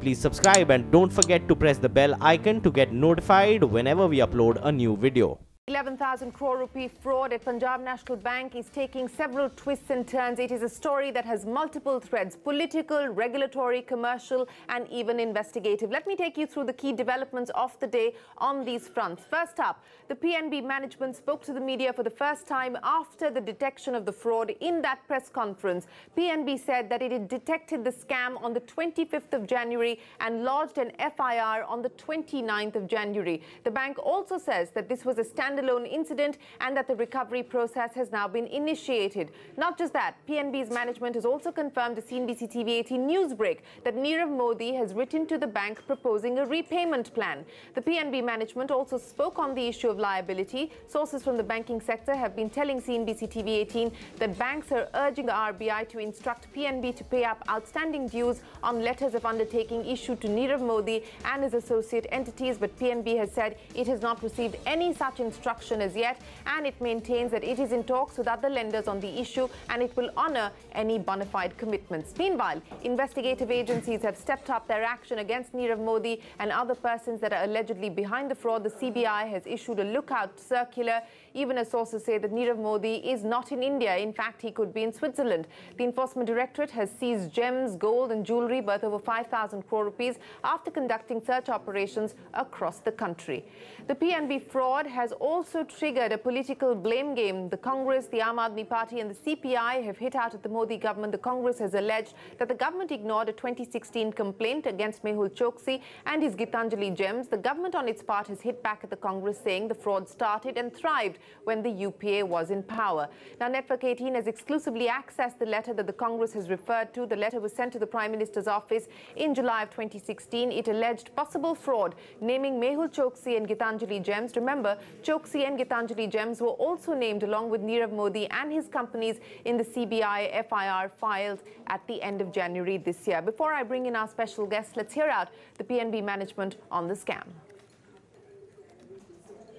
please subscribe and don't forget to press the bell icon to get notified whenever we upload a new video. 11,000 crore rupee fraud at Punjab National Bank is taking several twists and turns. It is a story that has multiple threads: political, regulatory, commercial, and even investigative. Let me take you through the key developments of the day on these fronts. First up, the PNB management spoke to the media for the first time after the detection of the fraud. In that press conference, PNB said that it had detected the scam on the 25th of January and lodged an FIR on the 29th of January. The bank also says that this was a standalone incident and that the recovery process has now been initiated. Not just that, PNB's management has also confirmed to CNBC TV18 Newsbreak that Nirav Modi has written to the bank proposing a repayment plan. The PNB management also spoke on the issue of liability. Sources from the banking sector have been telling CNBC TV18 that banks are urging the RBI to instruct PNB to pay up outstanding dues on letters of undertaking issued to Nirav Modi and his associate entities, but PNB has said it has not received any such instruction as yet, and it maintains that it is in talks with other lenders on the issue and it will honor any bona fide commitments. Meanwhile, investigative agencies have stepped up their action against Nirav Modi and other persons that are allegedly behind the fraud. The CBI has issued a lookout circular, even as sources say that Nirav Modi is not in India. In fact, he could be in Switzerland. The Enforcement Directorate has seized gems, gold and jewellery worth over 5,000 crore rupees after conducting search operations across the country. The PNB fraud has also triggered a political blame game. The Congress, the Aam Aadmi Party and the CPI have hit out at the Modi government. The Congress has alleged that the government ignored a 2016 complaint against Mehul Choksi and his Gitanjali gems. The government on its part has hit back at the Congress, saying the fraud started and thrived when the UPA was in power. Now, Network 18 has exclusively accessed the letter that the Congress has referred to. The letter was sent to the Prime Minister's office in July of 2016. It alleged possible fraud, naming Mehul Choksi and Gitanjali gems. Remember, Choksi and Gitanjali gems were also named along with Nirav Modi and his companies in the CBI FIR filed at the end of January this year. Before I bring in our special guest, let's hear out the PNB management on the scam.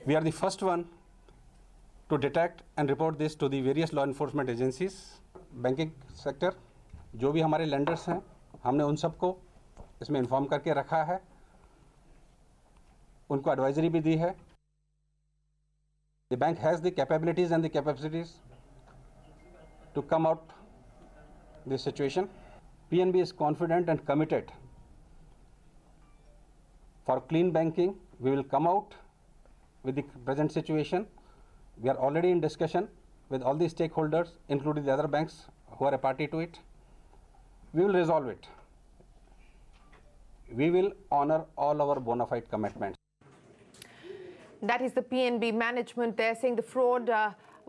We are the first one to detect and report this to the various law enforcement agencies. Banking sector, जो भी हमारे lenders हैं, हमने उन सबको इसमें inform करके रखा है, उनको advisory भी दी है. The bank has the capabilities and the capacities to come out this situation. PNB is confident and committed for clean banking. We will come out with the present situation. We are already in discussion with all the stakeholders, including the other banks who are a party to it. We will resolve it. We will honor all our bona fide commitments. That is the PNB management there, saying the fraud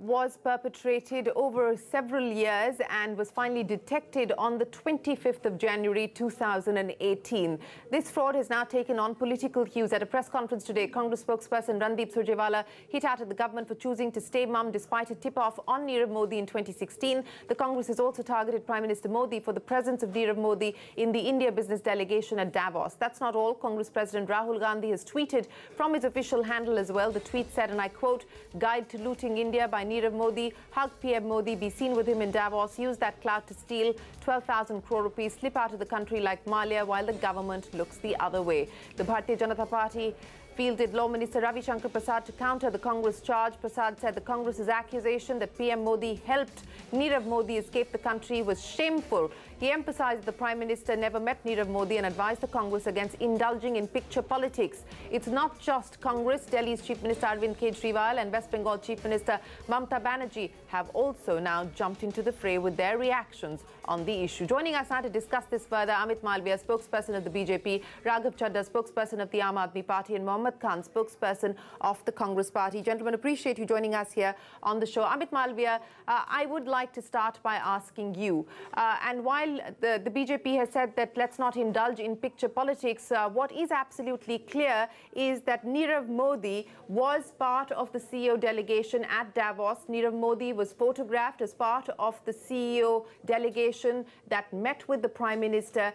was perpetrated over several years and was finally detected on the 25th of January 2018. This fraud has now taken on political hues. At a press conference today, Congress spokesperson Randeep Surjewala hit out at the government for choosing to stay mum despite a tip-off on Nirav Modi in 2016. The Congress has also targeted Prime Minister Modi for the presence of Nirav Modi in the India business delegation at Davos. That's not all. Congress President Rahul Gandhi has tweeted from his official handle as well. The tweet said, and I quote, "Guide to looting India by Nirav Modi, hug PM Modi, be seen with him in Davos, use that clout to steal 12,000 crore rupees, slip out of the country like Malia while the government looks the other way." The Bharatiya Janata Party fielded Law Minister Ravi Shankar Prasad to counter the Congress charge. Prasad said the Congress's accusation that PM Modi helped Nirav Modi escape the country was shameful. He emphasized the Prime Minister never met Nirav Modi and advised the Congress against indulging in picture politics. It's not just Congress. Delhi's Chief Minister Arvind Kejriwal and West Bengal Chief Minister Mamata Banerjee have also now jumped into the fray with their reactions on the issue. Joining us now to discuss this further, Amit Malviya, spokesperson of the BJP, Raghav Chadha, spokesperson of the Aam Aadmi Party, and Mohammad Khan, spokesperson of the Congress Party. Gentlemen, appreciate you joining us here on the show. Amit Malviya, I would like to start by asking you, and while the BJP has said that let's not indulge in picture politics, what is absolutely clear is that Nirav Modi was part of the CEO delegation at Davos. Nirav Modi was photographed as part of the CEO delegation that met with the Prime Minister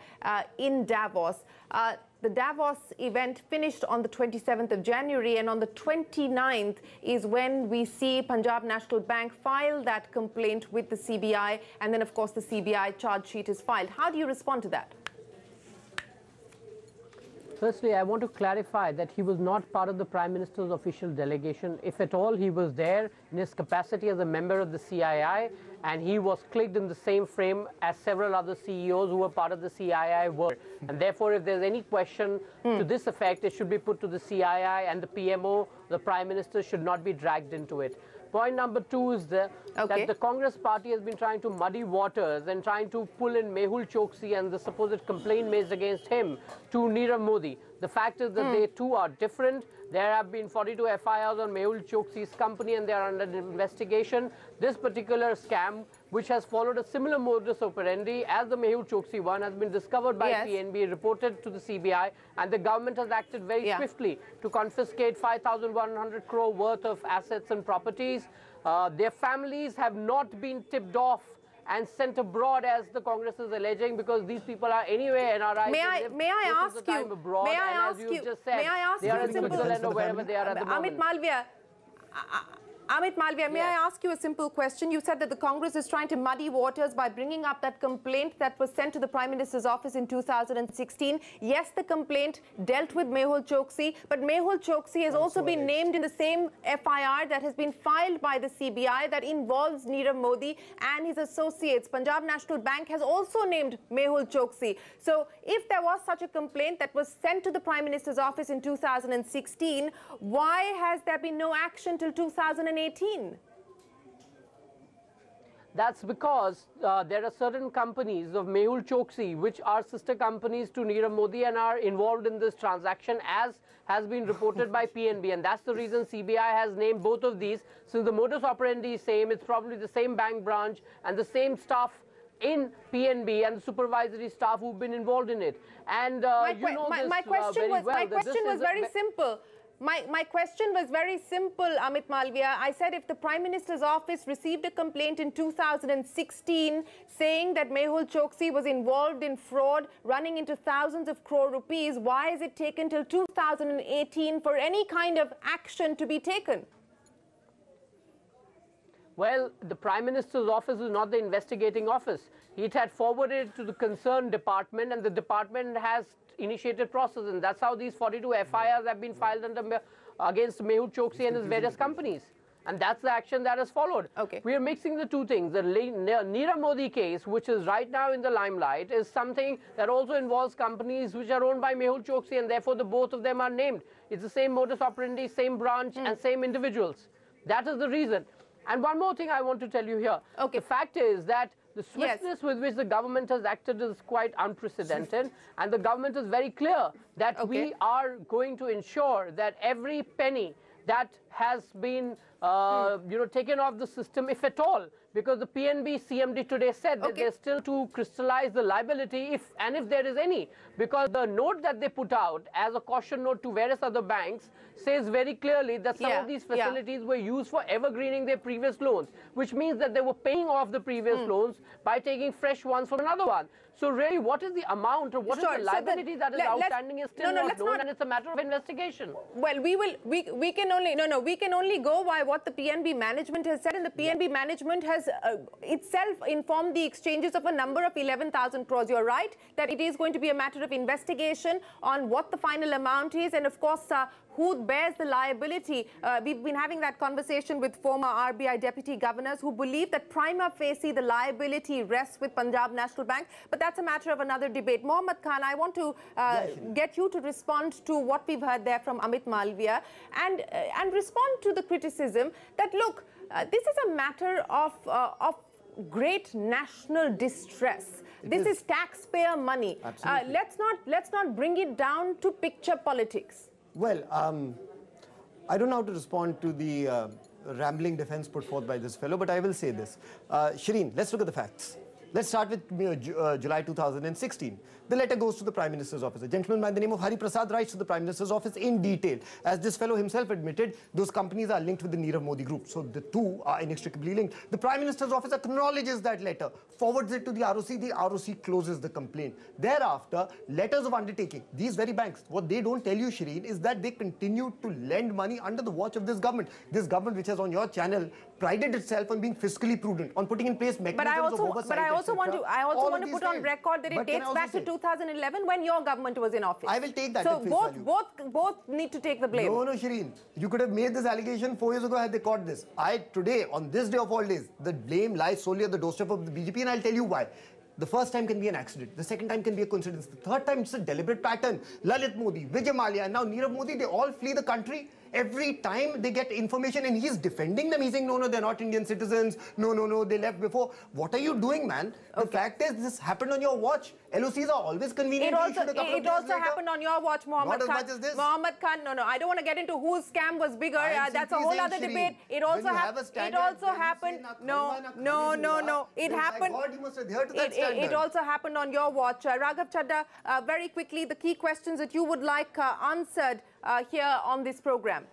in Davos. The Davos event finished on the 27th of January, and on the 29th is when we see Punjab National Bank file that complaint with the CBI, and then, of course, the CBI charge sheet is filed. How do you respond to that? Firstly, I want to clarify that he was not part of the Prime Minister's official delegation. If at all, he was there in his capacity as a member of the CII, and he was clicked in the same frame as several other CEOs who were part of the CII were. And therefore, if there's any question to this effect, it should be put to the CII, and the PMO, the Prime Minister, should not be dragged into it. Point number two is that the Congress party has been trying to muddy waters and trying to pull in Mehul Choksi and the supposed complaint made against him to Nirav Modi. The fact is that they too are different. There have been 42 FIRs on Mehul Choksi's company and they are under investigation. This particular scam, which has followed a similar modus operandi as the Mehul Choksi one, has been discovered by PNB, reported to the CBI, and the government has acted very swiftly to confiscate 5,100 crore worth of assets and properties. Their families have not been tipped off and sent abroad, as the Congress is alleging, because these people are anyway NRIs. May I ask you? Abroad, may I ask you? Just said, may I ask they are you in Switzerland or wherever they are at the moment. Amit Malviya, may I ask you a simple question? You said that the Congress is trying to muddy waters by bringing up that complaint that was sent to the Prime Minister's office in 2016. Yes, the complaint dealt with Mehul Choksi, but Mehul Choksi has also been named in the same FIR that has been filed by the CBI that involves Nirav Modi and his associates. Punjab National Bank has also named Mehul Choksi. So if there was such a complaint that was sent to the Prime Minister's office in 2016, why has there been no action till 2018? That's because there are certain companies of Mehul Choksi which are sister companies to Nirav Modi and are involved in this transaction, as has been reported by PNB, and that's the reason CBI has named both of these. Since the modus operandi is same, it's probably the same bank branch and the same staff in PNB and the supervisory staff who've been involved in it. And my question was very simple. My question was very simple, Amit Malviya. I said if the Prime Minister's office received a complaint in 2016 saying that Mehul Choksi was involved in fraud running into thousands of crore rupees, why is it taken till 2018 for any kind of action to be taken? Well, the Prime Minister's office is not the investigating office. It had forwarded to the concerned department, and the department has initiated process, and that's how these 42 FIRs have been filed against Mehul Choksi and his various companies. And that's the action that has followed. We are mixing the two things. The Nirav Modi case, which is right now in the limelight, is something that also involves companies which are owned by Mehul Choksi, and therefore the both of them are named. It's the same modus operandi, same branch, and same individuals. That is the reason. And one more thing I want to tell you here. The fact is that the swiftness with which the government has acted is quite unprecedented, and the government is very clear that we are going to ensure that every penny that has been taken off the system, if at all, because the PNB CMD today said that they're still to crystallize the liability, if there is any, because the note that they put out as a caution note to various other banks says very clearly that some of these facilities were used for evergreening their previous loans, which means that they were paying off the previous loans by taking fresh ones from another one. So really, what is the amount or what is the liability that is outstanding is still not known, and it's a matter of investigation. Well, we can only go by what the PNB management has said, and the PNB management has itself informed the exchanges of a number of 11,000 crores. You're right that it is going to be a matter of investigation on what the final amount is, and of course who bears the liability. We've been having that conversation with former RBI deputy governors who believe that prima facie the liability rests with Punjab National Bank, but that's a matter of another debate. Mohammad Khan, I want to get you to respond to what we've heard there from Amit Malviya and respond to the criticism that, look, this is a matter of great national distress. This is taxpayer money. Let's not bring it down to picture politics. Well, I don't know how to respond to the rambling defense put forth by this fellow, but I will say this. Shireen, let's look at the facts. Let's start with July 2016. The letter goes to the Prime Minister's office. A gentleman by the name of Hari Prasad writes to the Prime Minister's office in detail. As this fellow himself admitted, those companies are linked with the Nirav Modi group. So the two are inextricably linked. The Prime Minister's office acknowledges that letter, forwards it to the ROC. The ROC closes the complaint. Thereafter, letters of undertaking. These very banks, what they don't tell you, Shireen, is that they continue to lend money under the watch of this government. This government, which has on your channel prided itself on being fiscally prudent, on putting in place mechanisms of oversight. But I also want to put on record that it dates back to 2011 when your government was in office. I will take that So at face value. both need to take the blame. No, Shireen. You could have made this allegation 4 years ago had they caught this. Today, on this day of all days, the blame lies solely at the doorstep of the BJP, and I'll tell you why. The first time can be an accident. The second time can be a coincidence. The third time, it's a deliberate pattern. Lalit Modi, Vijay Mallya, and now Nirav Modi, they all flee the country. Every time they get information and he's defending them, he's saying, no, they're not Indian citizens. No, they left before. What are you doing, man? The fact is, this happened on your watch. LOCs are always convenient. It also happened on your watch, Mohammed Khan. Not as much as this. Mohammed Khan, no, I don't want to get into whose scam was bigger. That's a whole other debate. It also happened. No. It happened. God, you must adhere to that standard. It also happened on your watch. Raghav Chadda, very quickly, the key questions that you would like answered here on this program.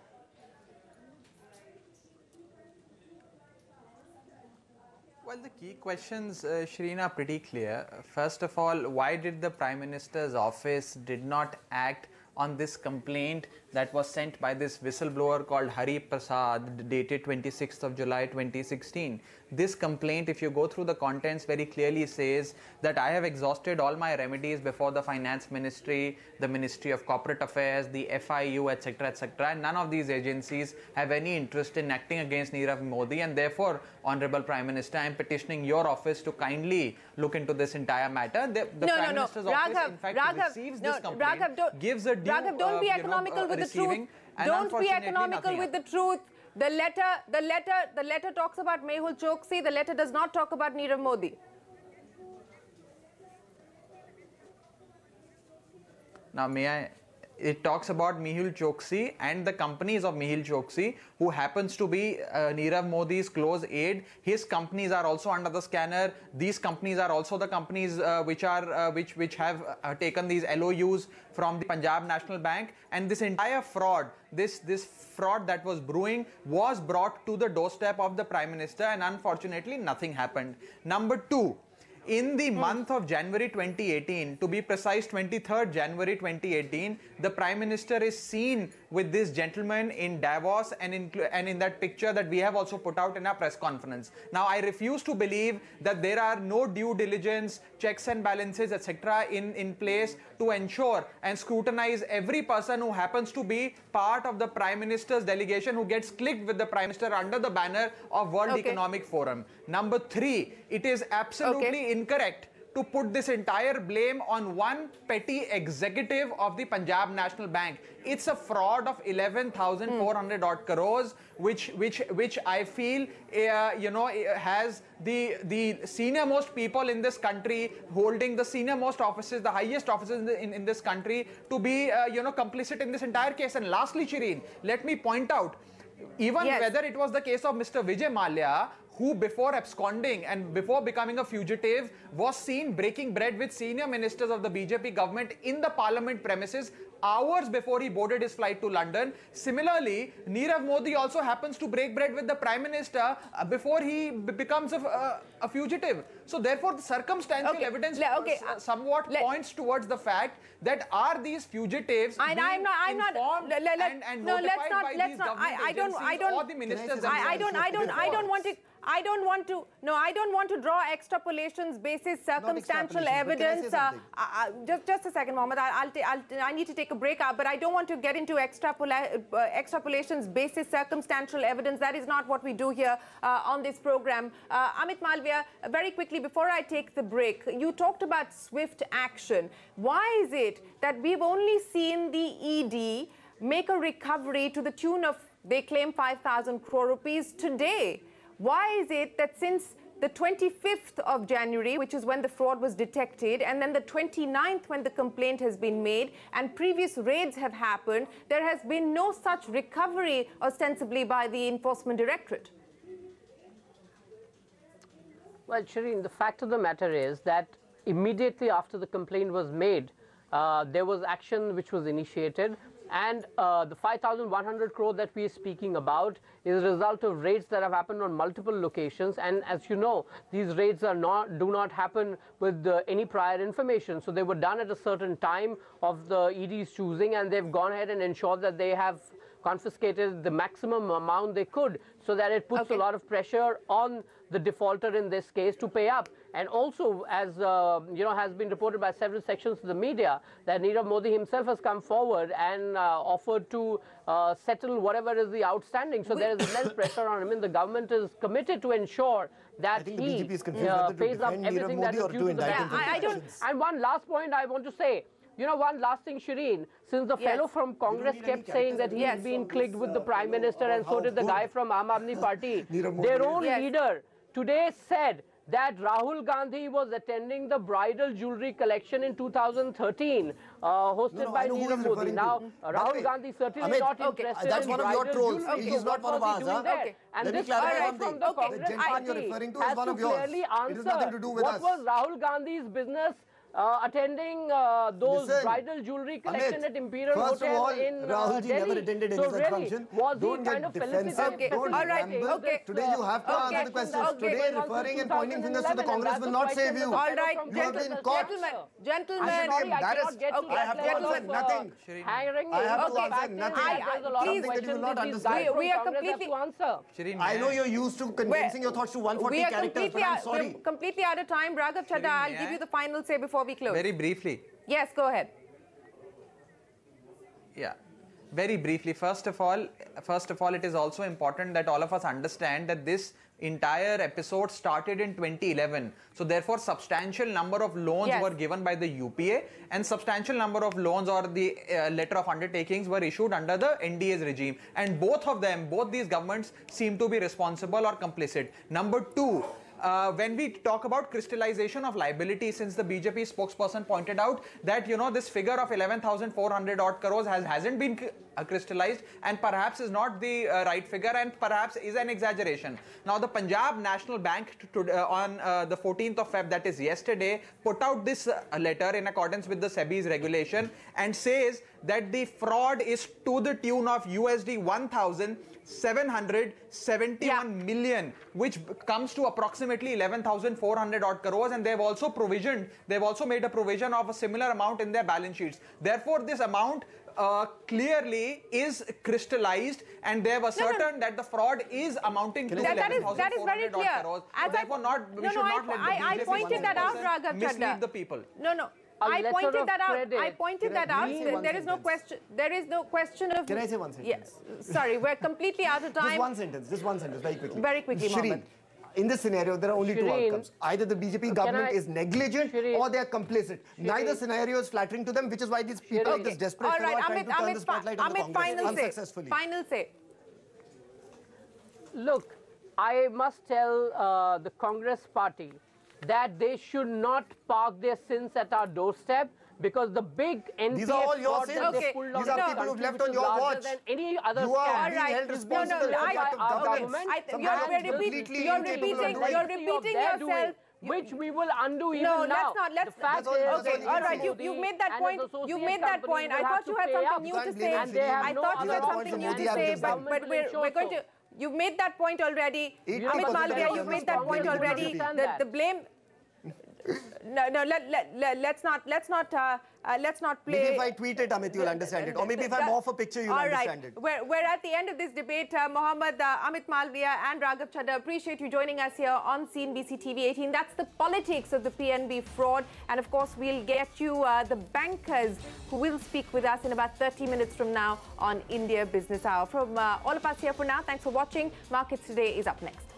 Well, the key questions, Shireen, are pretty clear. First of all, why did the Prime Minister's office did not act on this complaint that was sent by this whistleblower called Hari Prasad, dated 26th of July 2016. This complaint, if you go through the contents, very clearly says that I have exhausted all my remedies before the Finance Ministry, the Ministry of Corporate Affairs, the FIU, etc., and none of these agencies have any interest in acting against Nirav Modi, and therefore, Honorable Prime Minister, I am petitioning your office to kindly look into this entire matter. The Prime Minister's office, in fact, receives this complaint, gives a due, Raghav, don't be economical with the truth. Don't be economical with the truth. The letter talks about Mehul Choksi. The letter does not talk about Nirav Modi. Now, it talks about Mehul Choksi and the companies of Mehul Choksi, who happens to be Nirav Modi's close aide. His companies are also under the scanner. These companies are also the companies which have taken these LOUs from the Punjab National Bank. And this entire fraud, this fraud that was brewing, was brought to the doorstep of the Prime Minister, and unfortunately nothing happened. Number two, in the month of January 2018, to be precise, 23rd January 2018, the Prime Minister is seen with this gentleman in Davos, and in that picture that we have also put out in our press conference. Now, I refuse to believe that there are no due diligence, checks and balances, etc. in place to ensure and scrutinize every person who happens to be part of the Prime Minister's delegation who gets clicked with the Prime Minister under the banner of World Economic Forum. Number three, it is absolutely incorrect to put this entire blame on one petty executive of the Punjab National Bank. It's a fraud of 11,400 odd crores, which I feel has the senior most people in this country holding the senior most offices, the highest offices in this country, to be complicit in this entire case. And lastly, Shireen, let me point out, even whether it was the case of Mr. Vijay Mallya, who before absconding and before becoming a fugitive was seen breaking bread with senior ministers of the BJP government in the parliament premises hours before he boarded his flight to London. Similarly, Nirav Modi also happens to break bread with the Prime Minister before he becomes a fugitive. So therefore, the circumstantial evidence somewhat points towards the fact that are these fugitives being informed and notified by these government agencies or the ministers themselves? I don't want to draw extrapolations basis circumstantial evidence. Just a second, Mohammed. I need to take a break, but I don't want to get into extrapolations basis circumstantial evidence. That is not what we do here on this program. Amit Malviya, very quickly before I take the break, you talked about swift action. Why is it that we've only seen the ED make a recovery to the tune of, they claim, 5,000 crore rupees today? Why is it that since the 25th of January, which is when the fraud was detected, and then the 29th when the complaint has been made, and previous raids have happened, there has been no such recovery ostensibly by the Enforcement Directorate? Well, Shireen, the fact of the matter is that immediately after the complaint was made, there was action which was initiated. And the 5,100 crore that we are speaking about is a result of raids that have happened on multiple locations. And as you know, these raids do not happen with any prior information. So they were done at a certain time of the ED's choosing, and they've gone ahead and ensured that they have confiscated the maximum amount they could, so that it puts a lot of pressure on the defaulter in this case to pay up. And also, as has been reported by several sections of the media, that Nirav Modi himself has come forward and offered to settle whatever is the outstanding. So there is immense pressure on him, and the government is committed to ensure that he pays up everything that is due to the bank. And one last point I want to say. One last thing, Shireen, since the fellow from Congress kept saying that he's been clicked with the Prime Minister, and so did the guy from Aam Aadmi Party, their own leader today said that Rahul Gandhi was attending the bridal jewelry collection in 2013, hosted by Nirav Modi. Now, Rahul Gandhi certainly not interested that's in one of your bridal trolls. jewelry. He's not one of ours. And Let me this clarify guy something. from the Congress party you're referring to has is one to of yours. clearly It has answer nothing to do with what us. was Rahul Gandhi's business attending those bridal jewelry collection at Imperial Hotel in Rahul ji Delhi. never attended any So such function. was he Don't kind of get defensive. All right. Okay. Today you have to answer the questions. Today referring and pointing fingers to the Congress will not save you. All right, You have been caught. Gentlemen. I should be embarrassed. I have to answer nothing. I have to answer nothing. Please, that you will not understand. We are completely. I know you're used to condensing your thoughts to 140 characters, but I'm sorry. We're completely out of time. Raghav Chadha, I'll give you the final say before we close. Very briefly. Yes, go ahead. Yeah. Very briefly, first of all, it is also important that all of us understand that this entire episode started in 2011. So therefore, substantial number of loans were given by the UPA, and substantial number of loans or the letter of undertakings were issued under the NDA's regime. And both these governments seem to be responsible or complicit. Number two, when we talk about crystallization of liability, since the BJP spokesperson pointed out that, this figure of 11,400 odd crores hasn't been crystallized and perhaps is not the right figure and perhaps is an exaggeration. Now, the Punjab National Bank on the 14th of Feb, that is yesterday, put out this letter in accordance with the SEBI's regulation and says that the fraud is to the tune of USD 1,771 million, which comes to approximately 11,400 odd crores, and they've also made a provision of a similar amount in their balance sheets. Therefore, this amount clearly is crystallized, and they have ascertained that the fraud is amounting to 11,400 odd crores. Therefore, we should not let the BJP pointed that out, Raghav Chadha. mislead the people. No. I pointed that out. I pointed that out. There is no question. There is no question of. Can I say one sentence? Yes. Sorry, we're completely out of time. Just one sentence, very quickly. Very quickly, Mohammed. In this scenario, there are only two outcomes. Either the BJP government is negligent or they are complicit. Neither scenario is flattering to them, which is why these people are this desperate are trying to turn the spotlight on the Congress unsuccessfully. Final say. Look, I must tell the Congress party that they should not park their sins at our doorstep, because the big NPA these are all your sins. These are people who've left on your watch. Than any other you are being held responsible for You're repeating yourself. Which we will undo even now. No, let's not. Okay, all right. You made that point. You made that point. I thought you had something new to say. I thought you had something new to say, but we're going to. You've made that point already. Amit Malviya, you've made that point already. The blame. No. Let's not play. Maybe if I tweet it, Amit, you'll understand it. Or maybe if I'm off a picture, you'll understand it. We're at the end of this debate. Mohammed, Amit Malviya and Raghav Chadha, appreciate you joining us here on CNBC TV18. That's the politics of the PNB fraud. And of course, we'll get you the bankers who will speak with us in about 30 minutes from now on India Business Hour. From all of us here for now, thanks for watching. Markets Today is up next.